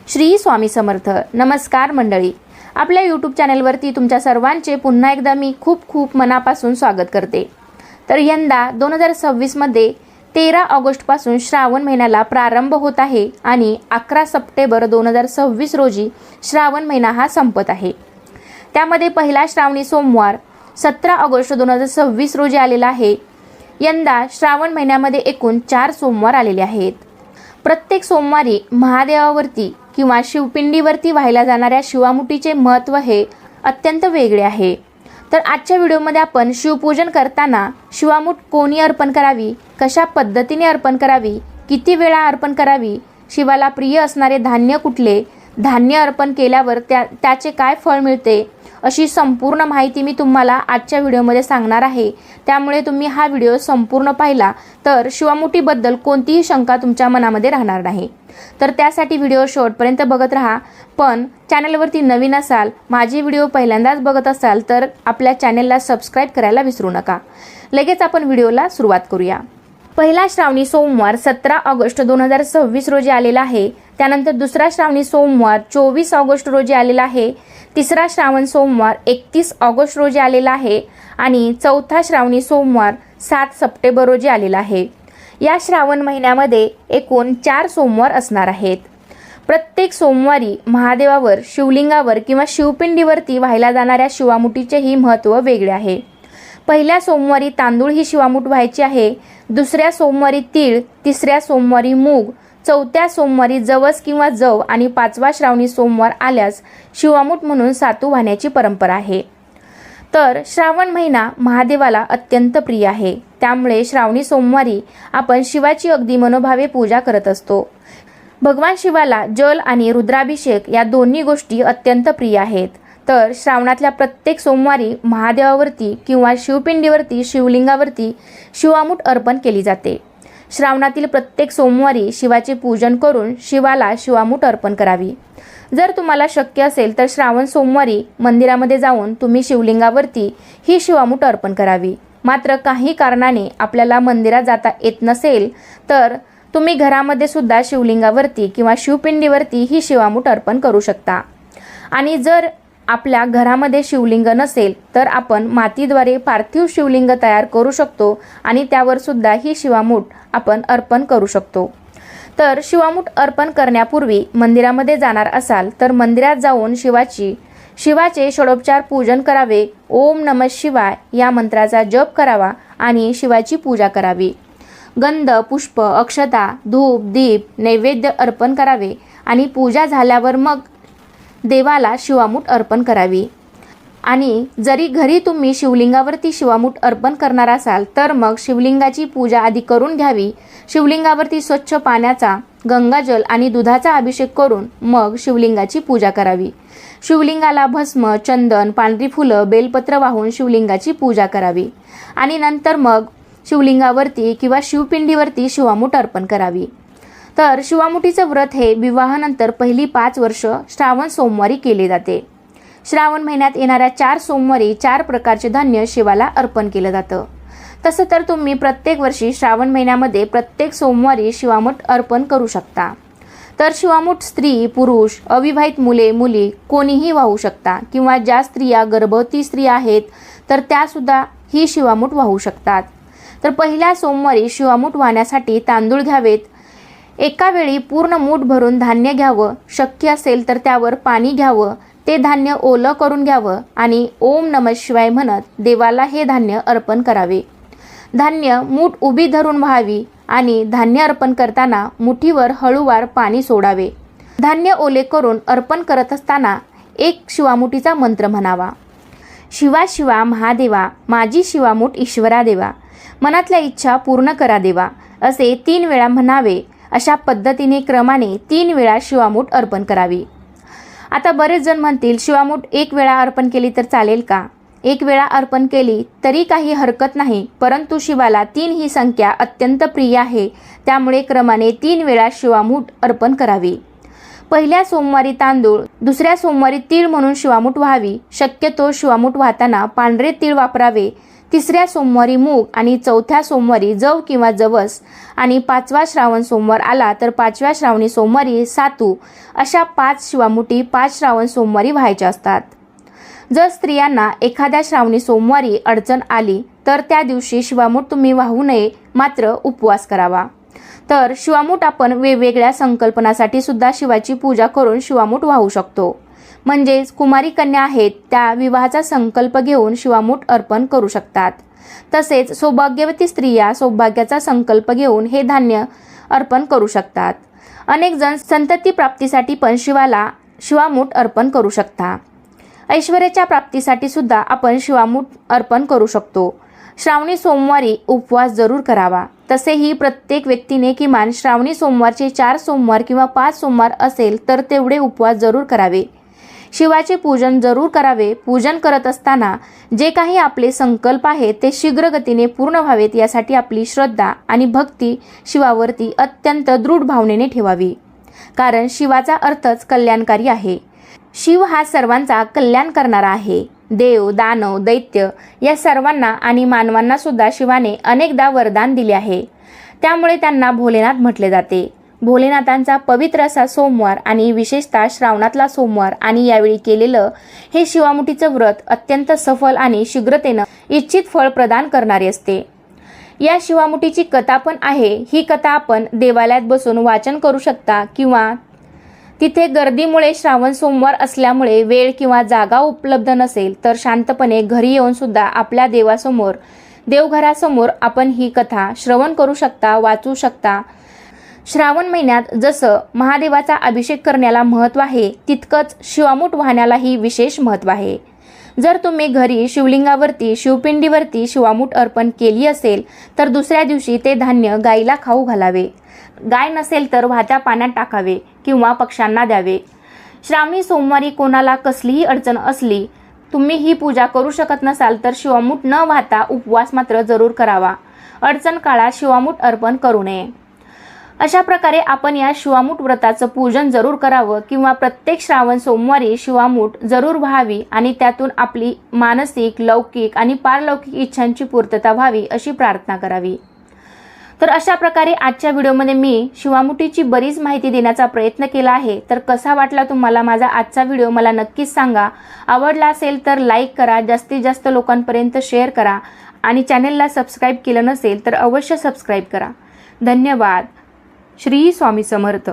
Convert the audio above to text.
श्री स्वामी समर्थ. नमस्कार मंडळी, आपल्या यूट्यूब चॅनलवरती तुमच्या सर्वांचे पुन्हा एकदा मी खूप खूप मनापासून स्वागत करते. तर यंदा 2026 मध्ये 13 ऑगस्ट पासून श्रावण महिन्याला प्रारंभ होत आहे आणि 11 सप्टेंबर 2026 रोजी श्रावण महिना हा संपत आहे. त्यामध्ये पहिला श्रावणी सोमवार 17 ऑगस्ट 2026 रोजी आलेला आहे. यंदा श्रावण महिन्यामध्ये एकूण 4 सोमवार आलेले आहेत. प्रत्येक सोमवारी महादेवावरती किंवा शिवपिंडीवरती वाहिल्या जाणाऱ्या शिवामुठीचे महत्त्व हे अत्यंत वेगळे आहे. तर आजच्या व्हिडिओमध्ये आपण शिवपूजन करताना शिवामुठ कोणी अर्पण करावी, कशा पद्धतीने अर्पण करावी, किती वेळा अर्पण करावी, शिवाला प्रिय असणारे धान्य कुठले, धान्य अर्पण केल्यावर त्याचे काय फळ मिळते, अशी संपूर्ण माहिती मी तुम्हाला आजच्या व्हिडिओमध्ये सांगणार आहे. त्यामुळे तुम्ही हा व्हिडिओ संपूर्ण पाहिला तर शिवामुठीबद्दल कोणतीही शंका तुमच्या मनामध्ये राहणार नाही. तर त्यासाठी व्हिडिओ शेवटपर्यंत बघत राहा. पण चॅनलवरती नवीन असाल, माझे व्हिडिओ पहिल्यांदाच बघत असाल तर आपल्या चॅनलला सबस्क्राईब करायला विसरू नका. लगेच आपण व्हिडिओला सुरुवात करूया. पहिला श्रावणी सोमवार 17 ऑगस्ट 2026 रोजी आलेला आहे. त्यानंतर दुसरा श्रावणी सोमवार 24 ऑगस्ट रोजी आलेला आहे. तिसरा श्रावण सोमवार 31 ऑगस्ट रोजी आलेला आहे आणि चौथा श्रावणी सोमवार 7 सप्टेंबर रोजी आलेला आहे. या श्रावण महिन्यामध्ये एकूण 4 सोमवार असणार आहेत. प्रत्येक सोमवारी महादेवावर, शिवलिंगावर किंवा शिवपिंडीवरती वाहिल्या जाणाऱ्या शिवामुठीचेही महत्त्व वेगळे आहे. पहिल्या सोमवारी तांदूळ ही शिवामुठ व्हायची आहे. दुसऱ्या सोमवारी तीळ, तिसऱ्या सोमवारी मूग, चौथ्या सोमवारी जवस किंवा जव आणि 5वा श्रावणी सोमवार आल्यास शिवामुठ म्हणून सातू वाहण्याची परंपरा आहे. तर श्रावण महिना महादेवाला अत्यंत प्रिय आहे. त्यामुळे श्रावणी सोमवारी आपण शिवाची अगदी मनोभावे पूजा करत असतो. भगवान शिवाला जल आणि रुद्राभिषेक या दोन्ही गोष्टी अत्यंत प्रिय आहेत. तर श्रावणातल्या प्रत्येक सोमवारी महादेवावरती किंवा शिवपिंडीवरती, शिवलिंगावरती शिवामुठ अर्पण केली जाते. श्रावणातील प्रत्येक सोमवारी शिवाचे पूजन करून शिवाला शिवामुठ अर्पण करावी. जर तुम्हाला शक्य असेल तर श्रावण सोमवारी मंदिरामध्ये जाऊन तुम्ही शिवलिंगावरती ही शिवामुठ अर्पण करावी. मात्र काही कारणाने आपल्याला मंदिरात जाता येत नसेल तर तुम्ही घरामध्ये सुद्धा शिवलिंगावरती किंवा शिवपिंडीवरती ही शिवामुठ अर्पण करू शकता. आणि जर आपल्या घरामध्ये शिवलिंग नसेल तर आपण मातीद्वारे पार्थिव शिवलिंग तयार करू शकतो आणि त्यावर सुद्धा ही शिवामुठ आपण अर्पण करू शकतो. तर शिवामुठ अर्पण करण्यापूर्वी मंदिरामध्ये जाणार असाल तर मंदिरात जाऊन शिवाचे षडोपचार पूजन करावे. ओम नमः शिवाय या मंत्राचा जप करावा आणि शिवाची पूजा करावी. गंध, पुष्प, अक्षता, धूप, दीप, नैवेद्य अर्पण करावे आणि पूजा झाल्यावर मग देवाला शिवामुठ अर्पण करावी. आणि जरी घरी तुम्ही शिवलिंगावरती शिवामुठ अर्पण करणार असाल तर मग शिवलिंगाची पूजा आधी करून घ्यावी. शिवलिंगावरती स्वच्छ पाण्याचा, गंगाजल आणि दुधाचा अभिषेक करून मग शिवलिंगाची पूजा करावी. शिवलिंगाला भस्म, चंदन, पांढरी फुलं, बेलपत्र वाहून शिवलिंगाची पूजा करावी आणि नंतर मग शिवलिंगावरती किंवा शिवपिंडीवरती शिवामुठ अर्पण करावी. तर शिवामुठीचे व्रत हे विवाहानंतर पहिली 5 वर्ष श्रावण सोमवारी केले जाते. श्रावण महिन्यात येणाऱ्या 4 सोमवारी 4 प्रकारचे धान्य शिवाला अर्पण केलं जातं. तसं तर तुम्ही प्रत्येक वर्षी श्रावण महिन्यामध्ये प्रत्येक सोमवारी शिवामुठ अर्पण करू शकता. तर शिवामुठ स्त्री, पुरुष, अविवाहित मुले, मुली कोणीही वाहू शकता किंवा ज्या स्त्रिया गर्भवती स्त्रिया आहेत तर त्यासुद्धा ही शिवामुठ वाहू शकतात. तर पहिल्या सोमवारी शिवामुठ वाहण्यासाठी तांदूळ घ्यावेत. एका वेळी पूर्ण मूठ भरून धान्य घ्यावं. शक्य असेल तर त्यावर पाणी घ्यावं. ते धान्य ओलं करून घ्यावं आणि ओम नमः शिवाय म्हणत देवाला हे धान्य अर्पण करावे. धान्य मूठ उभी धरून व्हावी आणि धान्य अर्पण करताना मुठीवर हळूवार पाणी सोडावे. धान्य ओले करून अर्पण करत असताना एक शिवामुठीचा मंत्र म्हणावा. शिवा शिवा महादेवा, माझी शिवामुठ ईश्वरा देवा, मनातल्या इच्छा पूर्ण करा देवा, असे 3 वेळा म्हणावे. अशा पद्धतीने क्रमाने 3 वेळा शिवामुठ अर्पण करावी. आता बरेच जण म्हणतील शिवामुठ 1 वेळा अर्पण केली तर चालेल का? 1 वेळा अर्पण केली तरी काही हरकत नाही, परंतु शिवाला 3 ही संख्या अत्यंत प्रिय आहे. त्यामुळे क्रमाने 3 वेळा शिवामुठ अर्पण करावी. पहिल्या सोमवारी तांदूळ, दुसऱ्या सोमवारी तीळ म्हणून शिवामुठ व्हावी. शक्यतो शिवामुठ वाहताना पांढरे तीळ वापरावे. तिसऱ्या सोमवारी मूग आणि चौथ्या सोमवारी जव किंवा जवस आणि 5वा श्रावण सोमवार आला तर 5व्या श्रावणी सोमवारी सातू अशा 5 शिवामुठी 5 श्रावण सोमवारी व्हायच्या असतात. जर स्त्रियांना एखाद्या श्रावणी सोमवारी अडचण आली तर त्या दिवशी शिवामूठ तुम्ही वाहू नये, मात्र उपवास करावा. तर शिवामूठ आपण वेगवेगळ्या संकल्पनासाठी सुद्धा शिवाची पूजा करून शिवामूठ वाहू शकतो. म्हणजेच कुमारी कन्या आहेत त्या विवाहाचा संकल्प घेऊन शिवामूठ अर्पण करू शकतात. तसेच सौभाग्यवती स्त्रिया सौभाग्याचा संकल्प घेऊन हे धान्य अर्पण करू शकतात. अनेक जण संतती प्राप्तीसाठी पण शिवाला शिवामूठ अर्पण करू शकतात. ऐश्वर्याच्या प्राप्तीसाठी सुद्धा आपण शिवामूठ अर्पण करू शकतो. श्रावणी सोमवारी उपवास जरूर करावा. तसेही प्रत्येक व्यक्तीने किमान श्रावणी सोमवारचे 4 सोमवार किंवा 5 सोमवार असेल तर तेवढे उपवास जरूर करावे. शिवाचे पूजन जरूर करावे. पूजन करत असताना जे काही आपले संकल्प आहेत ते शीघ्रगतीने पूर्ण व्हावेत यासाठी आपली श्रद्धा आणि भक्ती शिवावरती अत्यंत दृढ भावनेने ठेवावी. कारण शिवाचा अर्थच कल्याणकारी आहे. शिव हा सर्वांचा कल्याण करणारा आहे. देव, दानव, दैत्य या सर्वांना आणि मानवांना सुद्धा शिवाने अनेकदा वरदान दिले आहे. त्यामुळे त्यांना भोलेनाथ म्हटले जाते. भोलेनाथांचा पवित्र असा सोमवार आणि विशेषतः श्रावणातला सोमवार आणि यावेळी केलेलं हे शिवामुठीचं व्रत अत्यंत सफल आणि शीघ्रतेनं इच्छित फळ प्रदान करणारे असते. या शिवामुठीची कथा पण आहे. ही कथा आपण देवालयात बसून वाचन करू शकता किंवा तिथे गर्दीमुळे श्रावण सोमवार असल्यामुळे वेळ किंवा जागा उपलब्ध नसेल तर शांतपणे घरी येऊन सुद्धा आपल्या देवासमोर देवघरासमोर आपण ही कथा श्रवण करू शकता, वाचू शकता. श्रावण महिन्यात जसं महादेवाचा अभिषेक करण्याला महत्त्व आहे तितकंच शिवामूठ वाहण्यालाही विशेष महत्त्व आहे. जर तुम्ही घरी शिवलिंगावरती शिवपिंडीवरती शिवामूठ अर्पण केली असेल तर दुसऱ्या दिवशी ते धान्य गाईला खाऊ घालावे. गाय नसेल तर वाहत्या पाण्यात टाकावे किंवा पक्ष्यांना द्यावे. श्रावणी सोमवारी कोणाला कसलीही अडचण असली, तुम्ही ही पूजा करू शकत नसाल तर शिवामूठ न वाहता उपवास मात्र जरूर करावा. अडचण काळात शिवामूठ अर्पण करू नये. अशा प्रकारे आपण या शिवामूठ व्रताचं पूजन जरूर करावं किंवा प्रत्येक श्रावण सोमवारी शिवामूठ जरूर व्हावी आणि त्यातून आपली मानसिक, लौकिक आणि पारलौकिक इच्छांची पूर्तता व्हावी अशी प्रार्थना करावी. तर अशा प्रकारे आजच्या व्हिडिओमध्ये मी शिवामुठीची बरीच माहिती देण्याचा प्रयत्न केला आहे. तर कसा वाटला तुम्हाला माझा आजचा व्हिडिओ मला नक्कीच सांगा. आवडला असेल तर लाईक करा, जास्तीत जास्त लोकांपर्यंत शेअर करा आणि चॅनेलला सबस्क्राईब केलं नसेल तर अवश्य सबस्क्राईब करा. धन्यवाद. श्री स्वामी समर्थ.